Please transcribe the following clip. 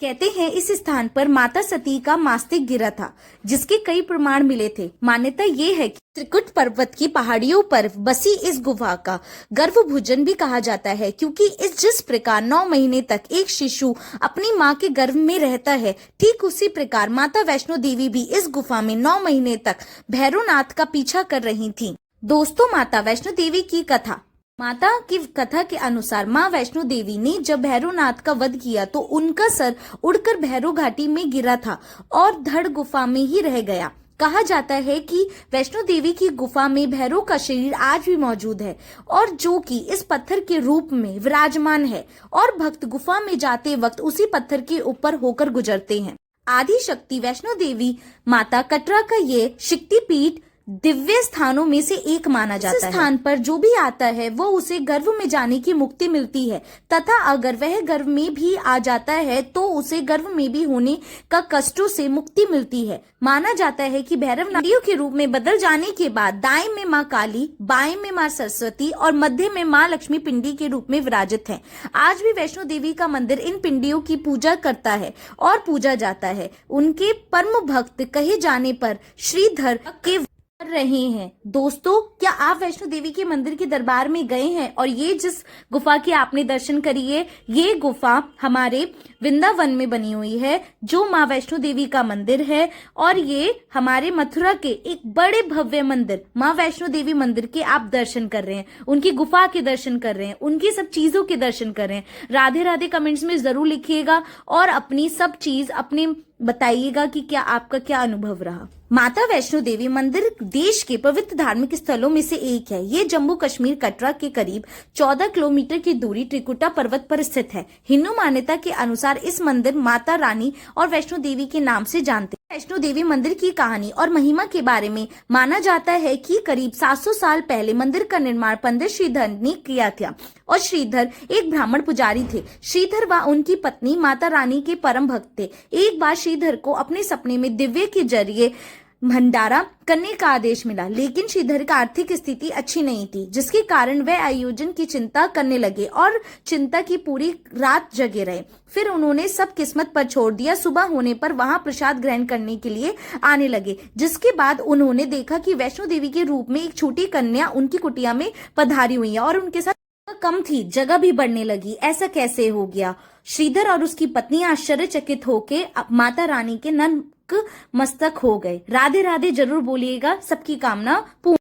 कहते हैं इस स्थान पर माता सती का मस्तक गिरा था, जिसके कई प्रमाण मिले थे। मान्यता ये है कि त्रिकुट पर्वत की पहाड़ियों पर बसी इस गुफा का गर्भभुजन भी कहा जाता है, क्योंकि इस जिस प्रकार 9 महीने तक एक शिशु अपनी मां के गर्भ में रहता है, ठीक उसी प्रकार माता वैष्णो देवी भी इस गुफा में 9 महीने तक भैरवनाथ का पीछा कर रही थी। दोस्तों, माता वैष्णो देवी की कथा। माता की कथा के अनुसार माँ वैष्णो देवी ने जब भैरवनाथ का वध किया तो उनका सर उड़कर भैरव घाटी में गिरा था और धड़ गुफा में ही रह गया। कहा जाता है कि वैष्णो देवी की गुफा में भैरव का शरीर आज भी मौजूद है और जो कि इस पत्थर के रूप में विराजमान है और भक्त गुफा में जाते वक्त उसी पत्थर के ऊपर होकर गुजरते हैं। आदि शक्ति वैष्णो देवी माता कटरा का ये शक्तिपीठ दिव्य स्थानों में से एक माना जाता है। इस स्थान पर जो भी आता है वो उसे गर्भ में जाने की मुक्ति मिलती है, तथा अगर वह गर्भ में भी आ जाता है तो उसे गर्भ में भी होने का कष्टों से मुक्ति मिलती है। माना जाता है कि भैरव नदियों के रूप में बदल जाने के बाद दाएं में माँ काली, बाएं में माँ सरस्वती और मध्य में माँ लक्ष्मी पिंडी के रूप में विराजित हैं। आज भी वैष्णो देवी का मंदिर इन पिंडियों की पूजा करता है और पूजा जाता है। उनके परम भक्त कहे जाने पर श्रीधर के रहे हैं। दोस्तों, क्या आप वैष्णो देवी के मंदिर के दरबार में गए हैं? और ये जिस गुफा के आपने दर्शन करिए, ये गुफा हमारे वृंदावन में बनी हुई है, जो माँ वैष्णो देवी का मंदिर है। और ये हमारे मथुरा के एक बड़े भव्य मंदिर माँ वैष्णो देवी मंदिर के आप दर्शन कर रहे हैं, उनकी गुफा के दर्शन कर रहे हैं, उनकी सब चीजों के दर्शन कर रहे हैं। राधे राधे कमेंट्स में जरूर लिखिएगा और अपनी सब चीज अपने बताइएगा कि क्या आपका क्या अनुभव रहा। माता वैष्णो देवी मंदिर देश के पवित्र धार्मिक स्थलों में से एक है। ये जम्मू कश्मीर कटरा के करीब 14 किलोमीटर की दूरी त्रिकुटा पर्वत पर स्थित है। हिंदू मान्यता के अनुसार इस मंदिर माता रानी और वैष्णो देवी के नाम से जानते हैं। वैष्णो देवी मंदिर की कहानी और महिमा के बारे में माना जाता है कि करीब 700 साल पहले मंदिर का निर्माण पंडित श्रीधर ने किया था और श्रीधर एक ब्राह्मण पुजारी थे। श्रीधर व उनकी पत्नी माता रानी के परम भक्त थे। एक बार श्रीधर को अपने सपने में दिव्य के जरिए भंडारा करने का आदेश मिला, लेकिन श्रीधर का आर्थिक स्थिति अच्छी नहीं थी, जिसके कारण वह आयोजन की चिंता करने लगे और चिंता की पूरी रात जगे रहे। फिर उन्होंने सब किस्मत पर छोड़ दिया। सुबह होने पर वहां प्रसाद ग्रहण करने के लिए आने लगे, जिसके बाद उन्होंने देखा कि वैष्णो देवी के रूप में एक छोटी कन्या उनकी कुटिया में पधारी हुई है और उनके साथ कम थी, जगह भी बढ़ने लगी। ऐसा कैसे हो गया? श्रीधर और उसकी पत्नी आश्चर्यचकित होके माता रानी के मस्तक हो गए। राधे राधे जरूर बोलिएगा, सबकी कामना पूर्ण।